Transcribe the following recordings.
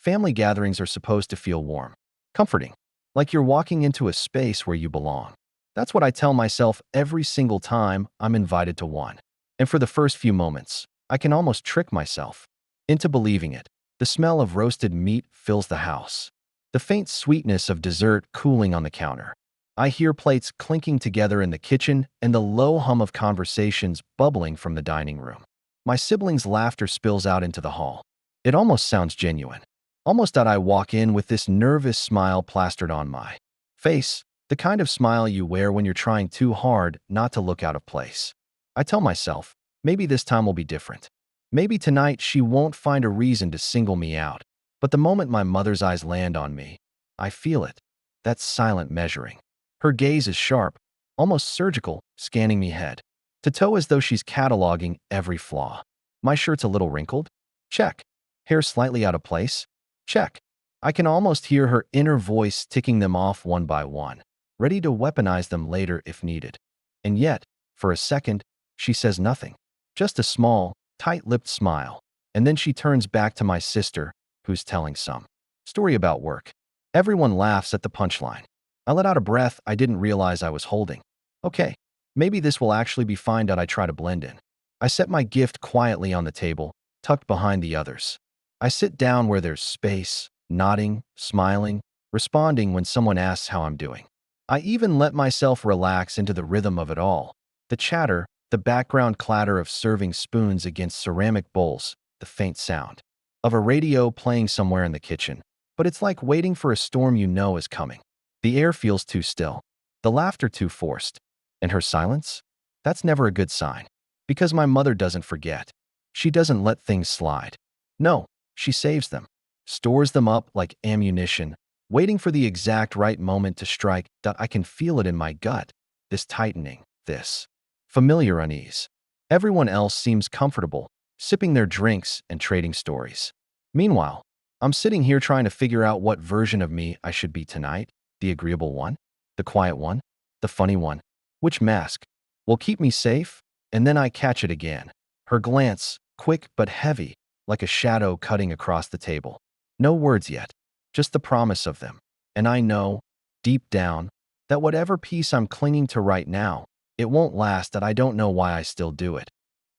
Family gatherings are supposed to feel warm, comforting, like you're walking into a space where you belong. That's what I tell myself every single time I'm invited to one. And for the first few moments, I can almost trick myself into believing it. The smell of roasted meat fills the house, the faint sweetness of dessert cooling on the counter. I hear plates clinking together in the kitchen and the low hum of conversations bubbling from the dining room. My siblings' laughter spills out into the hall. It almost sounds genuine. Almost that I walk in with this nervous smile plastered on my face, the kind of smile you wear when you're trying too hard not to look out of place. I tell myself, maybe this time will be different. Maybe tonight she won't find a reason to single me out. But the moment my mother's eyes land on me, I feel it. That silent measuring. Her gaze is sharp, almost surgical, scanning me head to toe as though she's cataloging every flaw. My shirt's a little wrinkled? Check. Hair slightly out of place? Check. I can almost hear her inner voice ticking them off one by one, ready to weaponize them later if needed. And yet, for a second, she says nothing. Just a small, tight-lipped smile. And then she turns back to my sister, who's telling some story about work. Everyone laughs at the punchline. I let out a breath I didn't realize I was holding. Okay, maybe this will actually be fine. I try to blend in. I set my gift quietly on the table, tucked behind the others. I sit down where there's space, nodding, smiling, responding when someone asks how I'm doing. I even let myself relax into the rhythm of it all. The chatter, the background clatter of serving spoons against ceramic bowls, the faint sound of a radio playing somewhere in the kitchen. But it's like waiting for a storm you know is coming. The air feels too still, the laughter too forced. And her silence? That's never a good sign. Because my mother doesn't forget. She doesn't let things slide. No, she saves them, stores them up like ammunition, waiting for the exact right moment to strike. I can feel it in my gut, this tightening, this familiar unease. Everyone else seems comfortable, sipping their drinks and trading stories. Meanwhile, I'm sitting here trying to figure out what version of me I should be tonight. The agreeable one? The quiet one? The funny one? Which mask will keep me safe? And then I catch it again. Her glance, quick but heavy, like a shadow cutting across the table. No words yet, just the promise of them. And I know, deep down, that whatever piece I'm clinging to right now, it won't last. That I don't know why I still do it.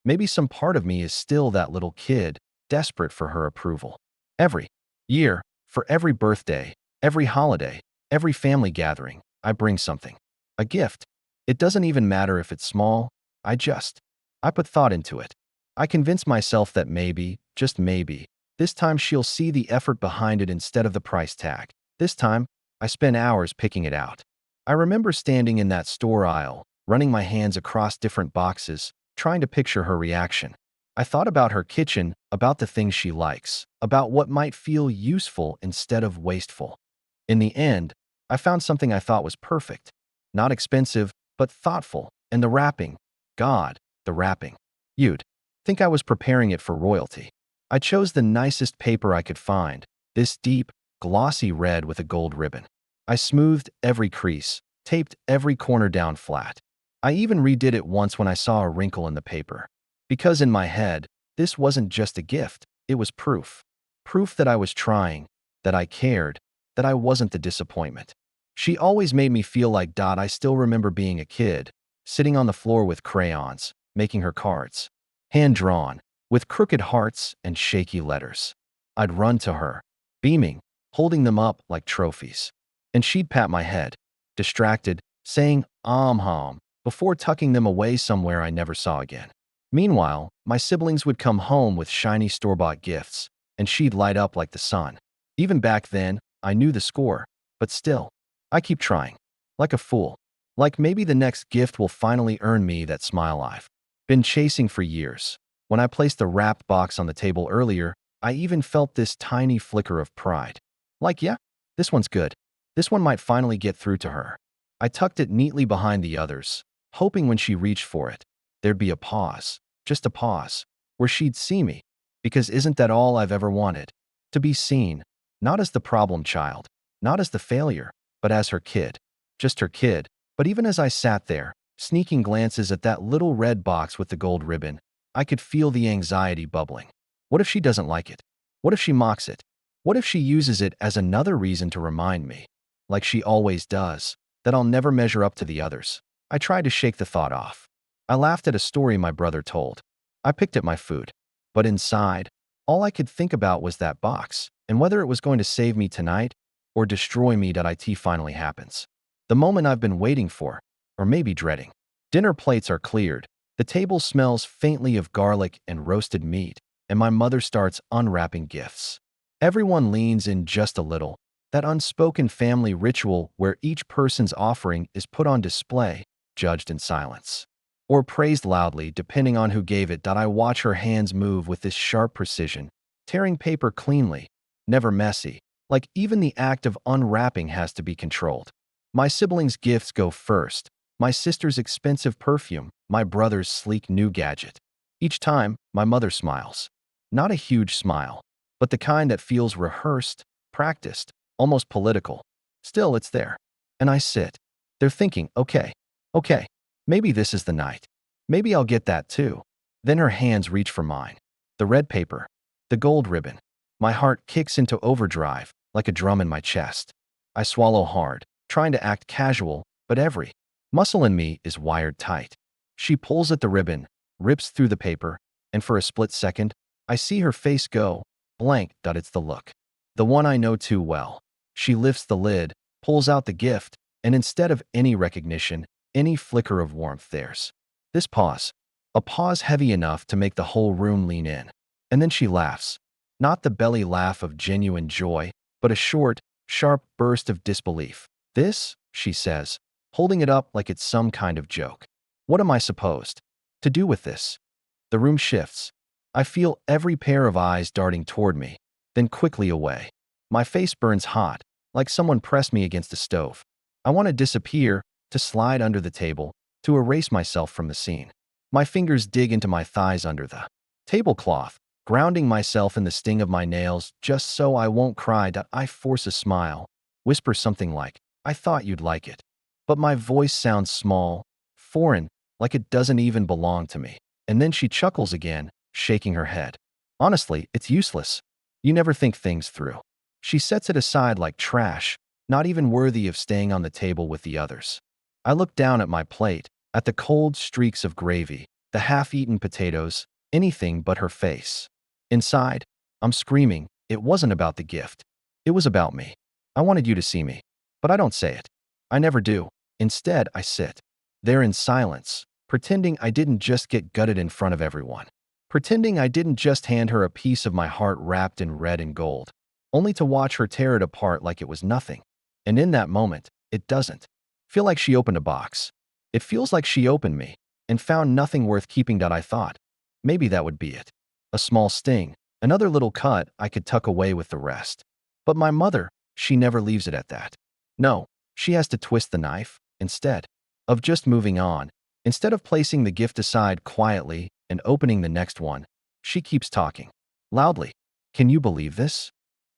Maybe some part of me is still that little kid, desperate for her approval. Every year, for every birthday, every holiday, every family gathering, I bring something. A gift. It doesn't even matter if it's small. I put thought into it. I convince myself that maybe, just maybe, this time she'll see the effort behind it instead of the price tag. This time, I spend hours picking it out. I remember standing in that store aisle, running my hands across different boxes, trying to picture her reaction. I thought about her kitchen, about the things she likes, about what might feel useful instead of wasteful. In the end, I found something I thought was perfect. Not expensive, but thoughtful. And the wrapping. God, the wrapping. You'd think I was preparing it for royalty. I chose the nicest paper I could find, this deep, glossy red with a gold ribbon. I smoothed every crease, taped every corner down flat. I even redid it once when I saw a wrinkle in the paper. Because in my head, this wasn't just a gift, it was proof. Proof that I was trying, that I cared, that I wasn't the disappointment. She always made me feel like I still remember being a kid, sitting on the floor with crayons, making her cards. Hand-drawn, with crooked hearts and shaky letters. I'd run to her, beaming, holding them up like trophies. And she'd pat my head, distracted, saying, hum, before tucking them away somewhere I never saw again. Meanwhile, my siblings would come home with shiny store-bought gifts, and she'd light up like the sun. Even back then, I knew the score, but still, I keep trying. Like a fool. Like maybe the next gift will finally earn me that smile I've been chasing for years. When I placed the wrapped box on the table earlier, I even felt this tiny flicker of pride. Like, yeah, this one's good. This one might finally get through to her. I tucked it neatly behind the others, hoping when she reached for it, there'd be a pause, just a pause, where she'd see me. Because isn't that all I've ever wanted? To be seen, not as the problem child, not as the failure, but as her kid. Just her kid. But even as I sat there, sneaking glances at that little red box with the gold ribbon, I could feel the anxiety bubbling. What if she doesn't like it? What if she mocks it? What if she uses it as another reason to remind me, like she always does, that I'll never measure up to the others? I tried to shake the thought off. I laughed at a story my brother told. I picked at my food. But inside, all I could think about was that box and whether it was going to save me tonight or destroy me. It finally happens. The moment I've been waiting for, or maybe dreading. Dinner plates are cleared. The table smells faintly of garlic and roasted meat, and my mother starts unwrapping gifts. Everyone leans in just a little, that unspoken family ritual where each person's offering is put on display, judged in silence, or praised loudly depending on who gave it. I watch her hands move with this sharp precision, tearing paper cleanly, never messy, like even the act of unwrapping has to be controlled. My siblings' gifts go first, my sister's expensive perfume, my brother's sleek new gadget. Each time, my mother smiles. Not a huge smile, but the kind that feels rehearsed, practiced, almost political. Still, it's there. And I sit. They're thinking, okay, maybe this is the night. Maybe I'll get that too. Then her hands reach for mine. The red paper, the gold ribbon. My heart kicks into overdrive, like a drum in my chest. I swallow hard, trying to act casual, but every muscle in me is wired tight. She pulls at the ribbon, rips through the paper, and for a split second, I see her face go blank. It's the look. The one I know too well. She lifts the lid, pulls out the gift, and instead of any recognition, any flicker of warmth, there's this pause. A pause heavy enough to make the whole room lean in. And then she laughs. Not the belly laugh of genuine joy, but a short, sharp burst of disbelief. This, she says, holding it up like it's some kind of joke. What am I supposed to do with this? The room shifts. I feel every pair of eyes darting toward me, then quickly away. My face burns hot, like someone pressed me against a stove. I want to disappear, to slide under the table, to erase myself from the scene. My fingers dig into my thighs under the tablecloth, grounding myself in the sting of my nails just so I won't cry. I force a smile, whisper something like, "I thought you'd like it." But my voice sounds small, foreign, like it doesn't even belong to me. And then she chuckles again, shaking her head. Honestly, it's useless. You never think things through. She sets it aside like trash, not even worthy of staying on the table with the others. I look down at my plate, at the cold streaks of gravy, the half-eaten potatoes, anything but her face. Inside, I'm screaming. It wasn't about the gift. It was about me. I wanted you to see me. But I don't say it. I never do. Instead, I sit there in silence, pretending I didn't just get gutted in front of everyone. Pretending I didn't just hand her a piece of my heart wrapped in red and gold, only to watch her tear it apart like it was nothing. And in that moment, it doesn't feel like she opened a box. It feels like she opened me and found nothing worth keeping. I thought, maybe that would be it. A small sting, another little cut I could tuck away with the rest. But my mother, she never leaves it at that. No, she has to twist the knife, instead of just moving on. Instead of placing the gift aside quietly and opening the next one, she keeps talking. Loudly. "Can you believe this?"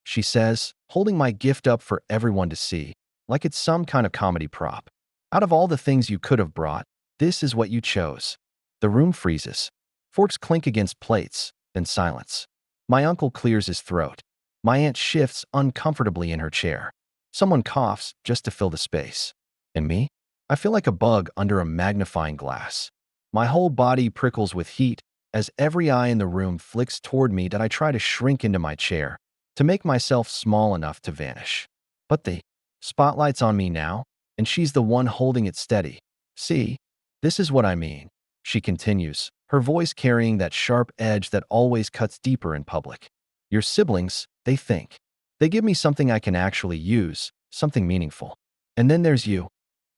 she says, holding my gift up for everyone to see, like it's some kind of comedy prop. "Out of all the things you could have brought, this is what you chose." The room freezes. Forks clink against plates, then silence. My uncle clears his throat. My aunt shifts uncomfortably in her chair. Someone coughs just to fill the space. And me? I feel like a bug under a magnifying glass. My whole body prickles with heat as every eye in the room flicks toward me. I try to shrink into my chair, to make myself small enough to vanish. But the spotlight's on me now, and she's the one holding it steady. "See, this is what I mean," she continues, her voice carrying that sharp edge that always cuts deeper in public. "Your siblings, they think. They give me something I can actually use, something meaningful. And then there's you."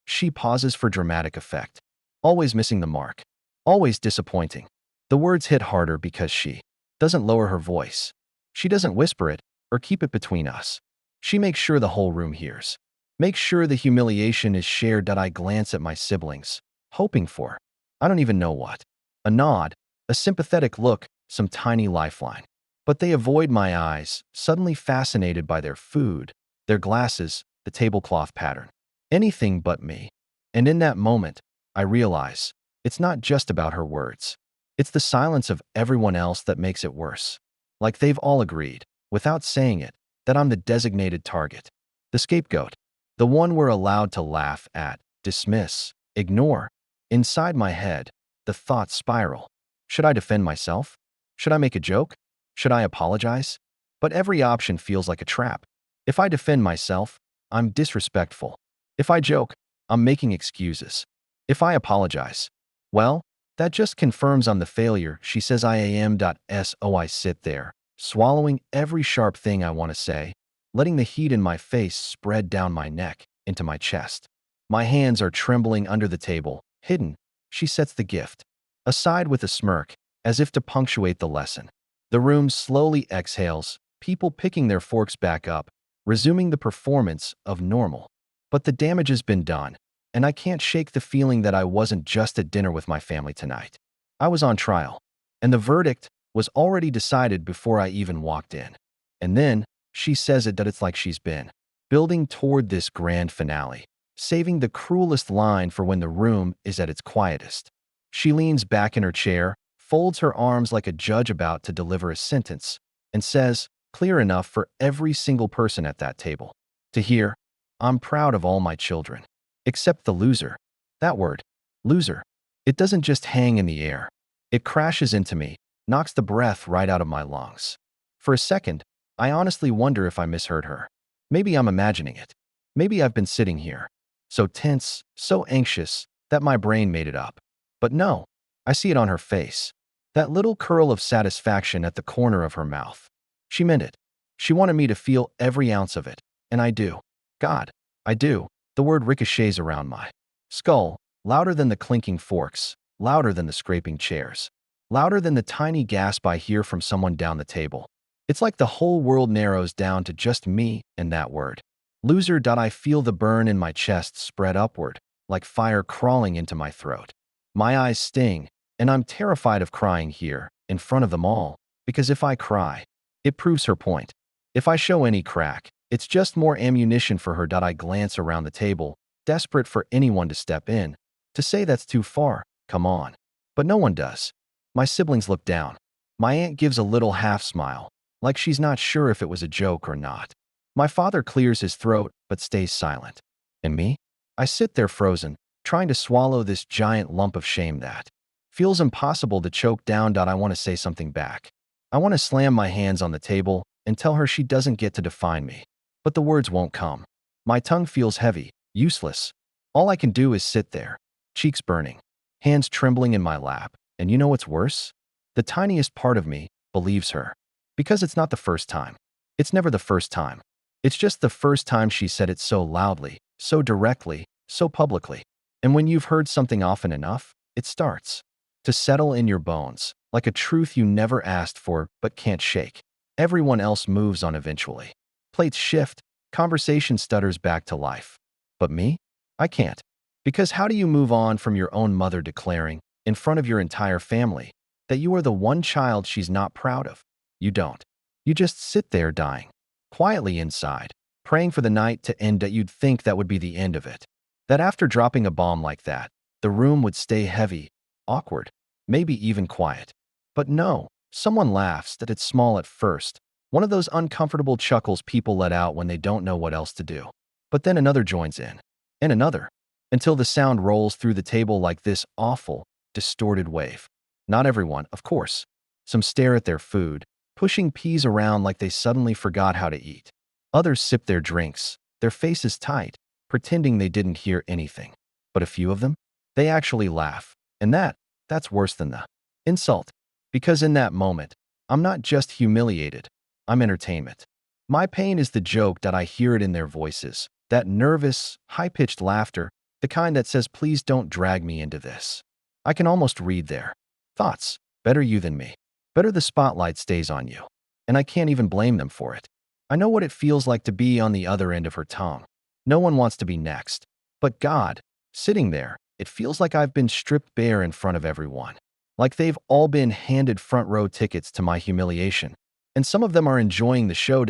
She pauses for dramatic effect. Always missing the mark. Always disappointing. The words hit harder because she doesn't lower her voice. She doesn't whisper it or keep it between us. She makes sure the whole room hears. Makes sure the humiliation is shared. I glance at my siblings, hoping for, I don't even know what. A nod, a sympathetic look, some tiny lifeline. But they avoid my eyes, suddenly fascinated by their food, their glasses, the tablecloth pattern. Anything but me. And in that moment, I realize it's not just about her words. It's the silence of everyone else that makes it worse. Like they've all agreed, without saying it, that I'm the designated target, the scapegoat, the one we're allowed to laugh at, dismiss, ignore. Inside my head, the thoughts spiral. Should I defend myself? Should I make a joke? Should I apologize? But every option feels like a trap. If I defend myself, I'm disrespectful. If I joke, I'm making excuses. If I apologize, well, that just confirms I'm the failure she says I am. So I sit there, swallowing every sharp thing I want to say, letting the heat in my face spread down my neck, into my chest. My hands are trembling under the table, hidden. She sets the gift aside with a smirk, as if to punctuate the lesson. The room slowly exhales, people picking their forks back up, resuming the performance of normal. But the damage has been done, and I can't shake the feeling that I wasn't just at dinner with my family tonight. I was on trial, and the verdict was already decided before I even walked in. And then, she says it that it's like she's been building toward this grand finale, saving the cruelest line for when the room is at its quietest. She leans back in her chair, folds her arms like a judge about to deliver a sentence, and says, clear enough for every single person at that table to hear, I'm proud of all my children. Except the loser. That word, loser. It doesn't just hang in the air. It crashes into me, knocks the breath right out of my lungs. For a second, I honestly wonder if I misheard her. Maybe I'm imagining it. Maybe I've been sitting here, so tense, so anxious, that my brain made it up. But no, I see it on her face. That little curl of satisfaction at the corner of her mouth. She meant it. She wanted me to feel every ounce of it, and I do. God, I do. The word ricochets around my skull, louder than the clinking forks, louder than the scraping chairs, louder than the tiny gasp I hear from someone down the table. It's like the whole world narrows down to just me and that word. Loser. I feel the burn in my chest spread upward, like fire crawling into my throat. My eyes sting, and I'm terrified of crying here, in front of them all, because if I cry, it proves her point. If I show any crack, it's just more ammunition for her. I glance around the table, desperate for anyone to step in, to say that's too far, come on. But no one does. My siblings look down. My aunt gives a little half smile, like she's not sure if it was a joke or not. My father clears his throat, but stays silent. And me? I sit there frozen, trying to swallow this giant lump of shame that feels impossible to choke down. I want to say something back. I want to slam my hands on the table and tell her she doesn't get to define me. But the words won't come. My tongue feels heavy, useless. All I can do is sit there, cheeks burning, hands trembling in my lap. And you know what's worse? The tiniest part of me believes her. Because it's not the first time. It's never the first time. It's just the first time she said it so loudly, so directly, so publicly. And when you've heard something often enough, it starts to settle in your bones, like a truth you never asked for but can't shake. Everyone else moves on eventually. Plates shift, conversation stutters back to life. But me? I can't. Because how do you move on from your own mother declaring, in front of your entire family, that you are the one child she's not proud of? You don't. You just sit there dying, quietly inside, praying for the night to end. That you'd think that would be the end of it. That after dropping a bomb like that, the room would stay heavy, awkward, maybe even quiet. But no, someone laughs. That it's small at first. One of those uncomfortable chuckles people let out when they don't know what else to do. But then another joins in. And another. Until the sound rolls through the table like this awful, distorted wave. Not everyone, of course. Some stare at their food, pushing peas around like they suddenly forgot how to eat. Others sip their drinks, their faces tight, pretending they didn't hear anything. But a few of them? They actually laugh. And that's worse than the insult. Because in that moment, I'm not just humiliated. I'm entertainment. My pain is the joke. I hear it in their voices. That nervous, high-pitched laughter, the kind that says, please don't drag me into this. I can almost read their thoughts. Better you than me. Better the spotlight stays on you. And I can't even blame them for it. I know what it feels like to be on the other end of her tongue. No one wants to be next. But God, sitting there, it feels like I've been stripped bare in front of everyone. Like they've all been handed front row tickets to my humiliation. And some of them are enjoying the show.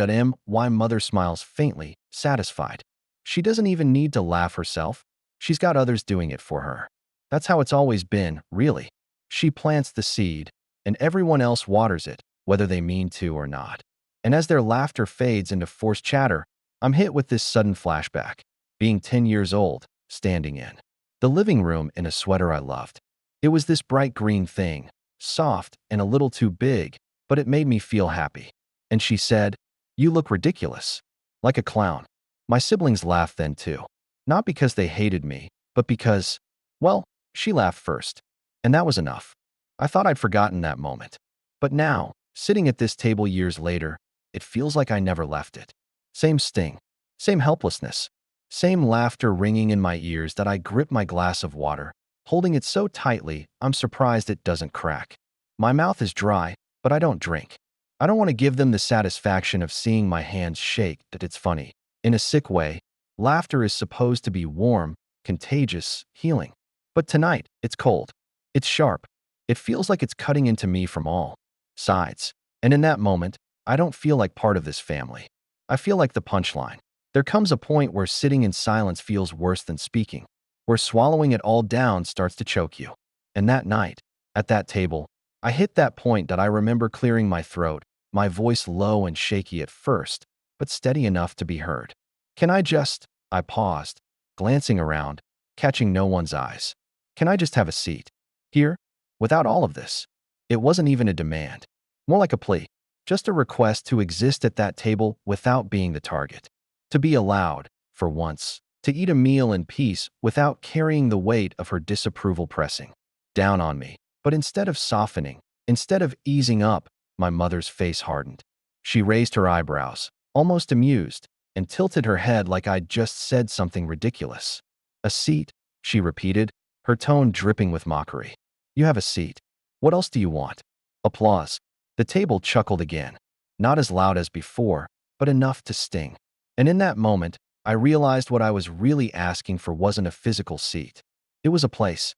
Why mother smiles faintly, satisfied. She doesn't even need to laugh herself. She's got others doing it for her. That's how it's always been, really. She plants the seed, and everyone else waters it, whether they mean to or not. And as their laughter fades into forced chatter, I'm hit with this sudden flashback, being 10 years old, standing in the living room in a sweater I loved. It was this bright green thing, soft and a little too big, but it made me feel happy. And she said, "You look ridiculous. Like a clown." My siblings laughed then too. Not because they hated me, but because, well, she laughed first. And that was enough. I thought I'd forgotten that moment. But now, sitting at this table years later, it feels like I never left it. Same sting, same helplessness, same laughter ringing in my ears that I grip my glass of water, holding it so tightly I'm surprised it doesn't crack. My mouth is dry, but I don't drink. I don't want to give them the satisfaction of seeing my hands shake that it's funny. In a sick way, laughter is supposed to be warm, contagious, healing. But tonight, it's cold. It's sharp. It feels like it's cutting into me from all sides. And in that moment, I don't feel like part of this family. I feel like the punchline. There comes a point where sitting in silence feels worse than speaking, where swallowing it all down starts to choke you. And that night, at that table, I hit that point that I remember clearing my throat, my voice low and shaky at first, but steady enough to be heard. "Can I just—" I paused, glancing around, catching no one's eyes. "Can I just have a seat? Here? Without all of this?" It wasn't even a demand. More like a plea. Just a request to exist at that table without being the target. To be allowed, for once, to eat a meal in peace without carrying the weight of her disapproval pressing down on me. But instead of softening, instead of easing up, my mother's face hardened. She raised her eyebrows, almost amused, and tilted her head like I'd just said something ridiculous. "A seat," she repeated, her tone dripping with mockery. "You have a seat. What else do you want?" Applause. The table chuckled again, not as loud as before, but enough to sting. And in that moment, I realized what I was really asking for wasn't a physical seat. It was a place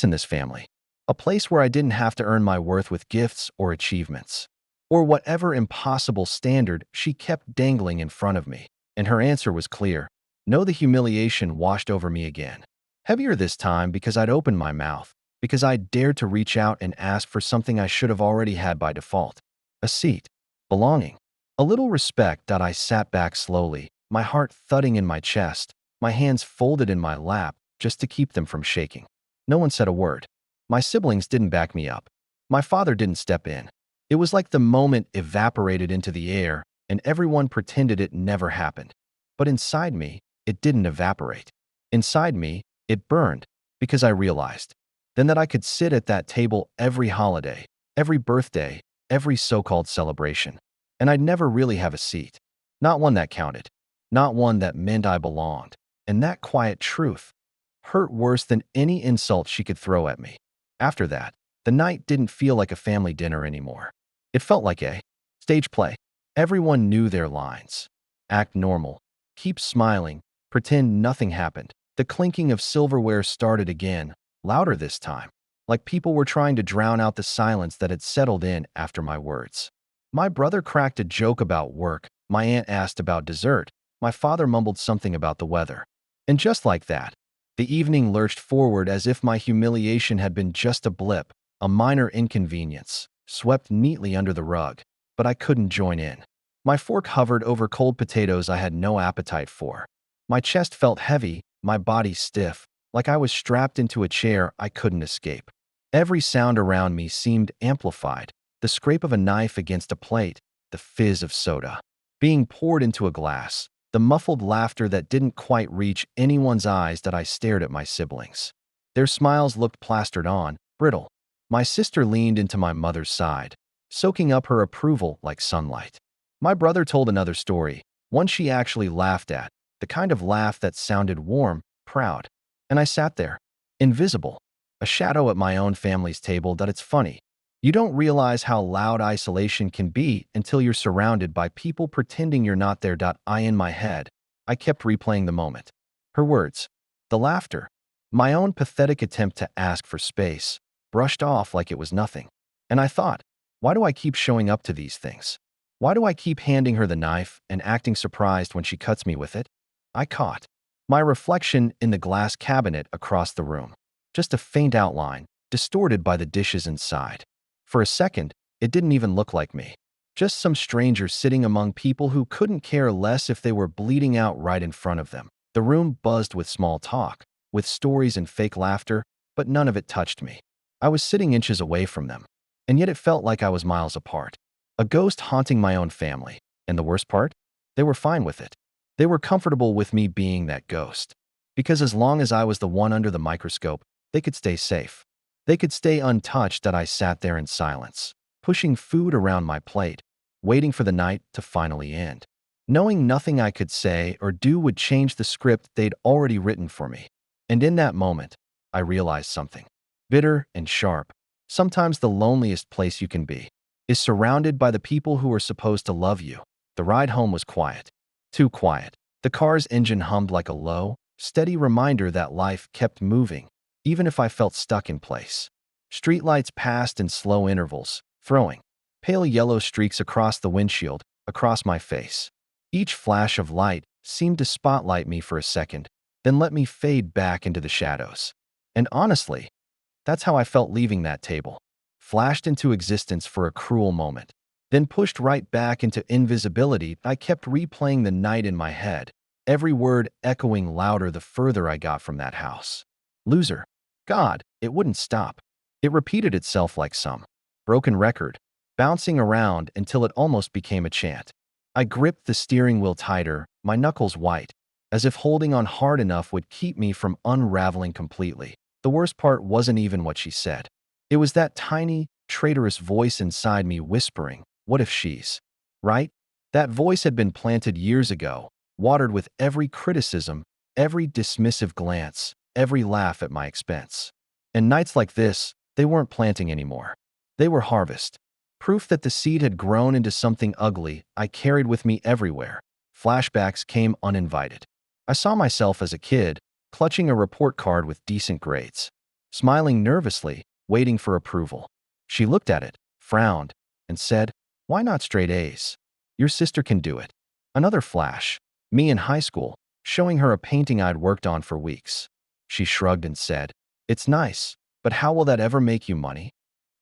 in this family, a place where I didn't have to earn my worth with gifts or achievements, or whatever impossible standard she kept dangling in front of me. And her answer was clear. No, the humiliation washed over me again. Heavier this time because I'd opened my mouth, because I dared to reach out and ask for something I should have already had by default. A seat. Belonging. A little respect. That I sat back slowly, my heart thudding in my chest, my hands folded in my lap just to keep them from shaking. No one said a word. My siblings didn't back me up. My father didn't step in. It was like the moment evaporated into the air and everyone pretended it never happened. But inside me, it didn't evaporate. Inside me, it burned because I realized then that I could sit at that table every holiday, every birthday, every so-called celebration, and I'd never really have a seat. Not one that counted. Not one that meant I belonged. And that quiet truth hurt worse than any insult she could throw at me. After that, the night didn't feel like a family dinner anymore. It felt like a stage play. Everyone knew their lines. Act normal. Keep smiling. Pretend nothing happened. The clinking of silverware started again, louder this time, like people were trying to drown out the silence that had settled in after my words. My brother cracked a joke about work, my aunt asked about dessert, my father mumbled something about the weather. And just like that, the evening lurched forward as if my humiliation had been just a blip, a minor inconvenience, swept neatly under the rug. But I couldn't join in. My fork hovered over cold potatoes I had no appetite for. My chest felt heavy, my body stiff, like I was strapped into a chair I couldn't escape. Every sound around me seemed amplified. The scrape of a knife against a plate, the fizz of soda being poured into a glass, the muffled laughter that didn't quite reach anyone's eyes that I stared at my siblings. Their smiles looked plastered on, brittle. My sister leaned into my mother's side, soaking up her approval like sunlight. My brother told another story, one she actually laughed at, the kind of laugh that sounded warm, proud. And I sat there, invisible, a shadow at my own family's table. That it's funny. You don't realize how loud isolation can be until you're surrounded by people pretending you're not there. In my head, I kept replaying the moment. Her words, the laughter, my own pathetic attempt to ask for space, brushed off like it was nothing. And I thought, why do I keep showing up to these things? Why do I keep handing her the knife and acting surprised when she cuts me with it? I caught my reflection in the glass cabinet across the room, just a faint outline, distorted by the dishes inside. For a second, it didn't even look like me. Just some stranger sitting among people who couldn't care less if they were bleeding out right in front of them. The room buzzed with small talk, with stories and fake laughter, but none of it touched me. I was sitting inches away from them, and yet it felt like I was miles apart. A ghost haunting my own family. And the worst part? They were fine with it. They were comfortable with me being that ghost. Because as long as I was the one under the microscope, they could stay safe. They could stay untouched. That I sat there in silence, pushing food around my plate, waiting for the night to finally end, knowing nothing I could say or do would change the script they'd already written for me. And in that moment, I realized something. Bitter and sharp, sometimes the loneliest place you can be is surrounded by the people who are supposed to love you. The ride home was quiet. Too quiet. The car's engine hummed like a low, steady reminder that life kept moving, even if I felt stuck in place. Streetlights passed in slow intervals, throwing pale yellow streaks across the windshield, across my face. Each flash of light seemed to spotlight me for a second, then let me fade back into the shadows. And honestly, that's how I felt leaving that table. Flashed into existence for a cruel moment, then pushed right back into invisibility. I kept replaying the night in my head, every word echoing louder the further I got from that house. Loser. God, it wouldn't stop. It repeated itself like some broken record, bouncing around until it almost became a chant. I gripped the steering wheel tighter, my knuckles white, as if holding on hard enough would keep me from unraveling completely. The worst part wasn't even what she said. It was that tiny, traitorous voice inside me whispering, "What if she's right?" That voice had been planted years ago, watered with every criticism, every dismissive glance, every laugh at my expense. And nights like this, they weren't planting anymore. They were harvest. Proof that the seed had grown into something ugly I carried with me everywhere. Flashbacks came uninvited. I saw myself as a kid, clutching a report card with decent grades, smiling nervously, waiting for approval. She looked at it, frowned, and said, "Why not straight A's? Your sister can do it." Another flash, me in high school, showing her a painting I'd worked on for weeks. She shrugged and said, "It's nice, but how will that ever make you money?"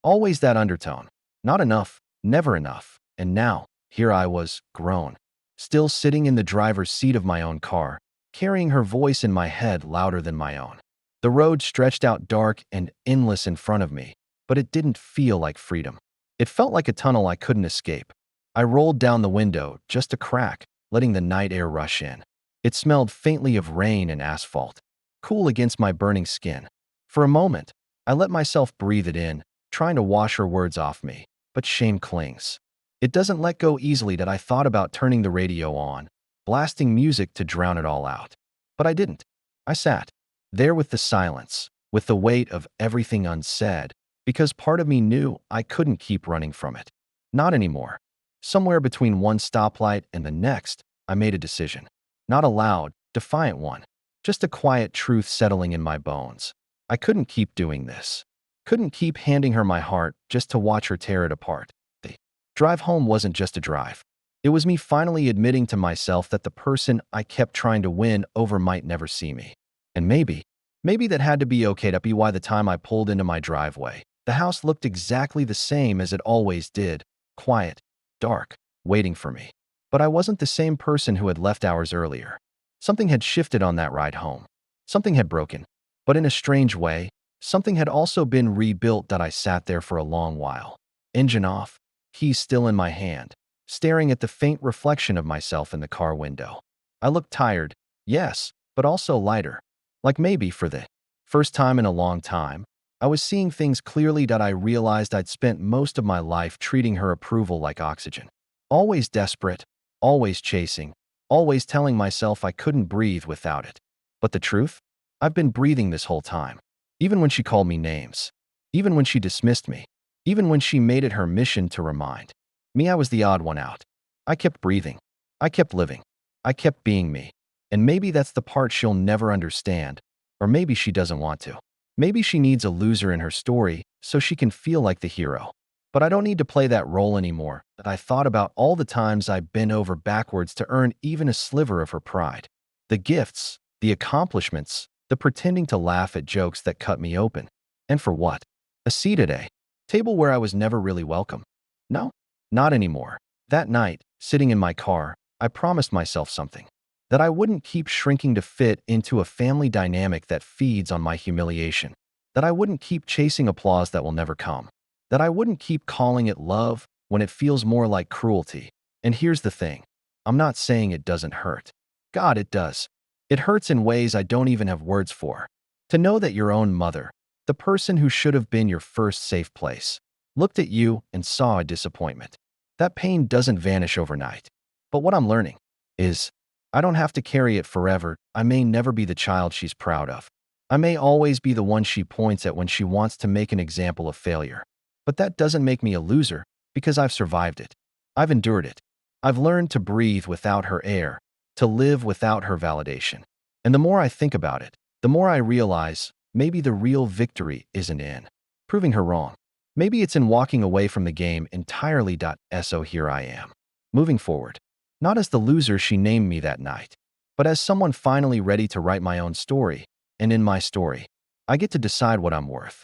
Always that undertone. Not enough, never enough. And now, here I was, grown, still sitting in the driver's seat of my own car, carrying her voice in my head louder than my own. The road stretched out dark and endless in front of me, but it didn't feel like freedom. It felt like a tunnel I couldn't escape. I rolled down the window, just a crack, letting the night air rush in. It smelled faintly of rain and asphalt, cool against my burning skin. For a moment, I let myself breathe it in, trying to wash her words off me, but shame clings. It doesn't let go easily. That I thought about turning the radio on, blasting music to drown it all out. But I didn't. I sat there with the silence, with the weight of everything unsaid, because part of me knew I couldn't keep running from it. Not anymore. Somewhere between one stoplight and the next, I made a decision. Not a loud, defiant one, just a quiet truth settling in my bones. I couldn't keep doing this. Couldn't keep handing her my heart just to watch her tear it apart. The drive home wasn't just a drive. It was me finally admitting to myself that the person I kept trying to win over might never see me. And maybe that had to be okay. To be why the time I pulled into my driveway, the house looked exactly the same as it always did, quiet, dark, waiting for me. But I wasn't the same person who had left hours earlier. Something had shifted on that ride home. Something had broken. But in a strange way, something had also been rebuilt. That I sat there for a long while. Engine off, keys still in my hand, staring at the faint reflection of myself in the car window. I looked tired, yes, but also lighter. Like maybe for the first time in a long time, I was seeing things clearly. That I realized I'd spent most of my life treating her approval like oxygen. Always desperate, always chasing, always telling myself I couldn't breathe without it. But the truth? I've been breathing this whole time. Even when she called me names. Even when she dismissed me. Even when she made it her mission to remind me I was the odd one out. I kept breathing. I kept living. I kept being me. And maybe that's the part she'll never understand. Or maybe she doesn't want to. Maybe she needs a loser in her story so she can feel like the hero. But I don't need to play that role anymore. That I thought about all the times I bent over backwards to earn even a sliver of her pride. The gifts, the accomplishments, the pretending to laugh at jokes that cut me open. And for what? A seat at a table where I was never really welcome. No, not anymore. That night, sitting in my car, I promised myself something. That I wouldn't keep shrinking to fit into a family dynamic that feeds on my humiliation. That I wouldn't keep chasing applause that will never come. That I wouldn't keep calling it love when it feels more like cruelty. And here's the thing. I'm not saying it doesn't hurt. God, it does. It hurts in ways I don't even have words for. To know that your own mother, the person who should have been your first safe place, looked at you and saw a disappointment. That pain doesn't vanish overnight. But what I'm learning is I don't have to carry it forever. I may never be the child she's proud of. I may always be the one she points at when she wants to make an example of failure. But that doesn't make me a loser because I've survived it. I've endured it. I've learned to breathe without her air, to live without her validation. And the more I think about it, the more I realize maybe the real victory isn't in proving her wrong. Maybe it's in walking away from the game entirely. So here I am, moving forward, not as the loser she named me that night, but as someone finally ready to write my own story. And in my story, I get to decide what I'm worth.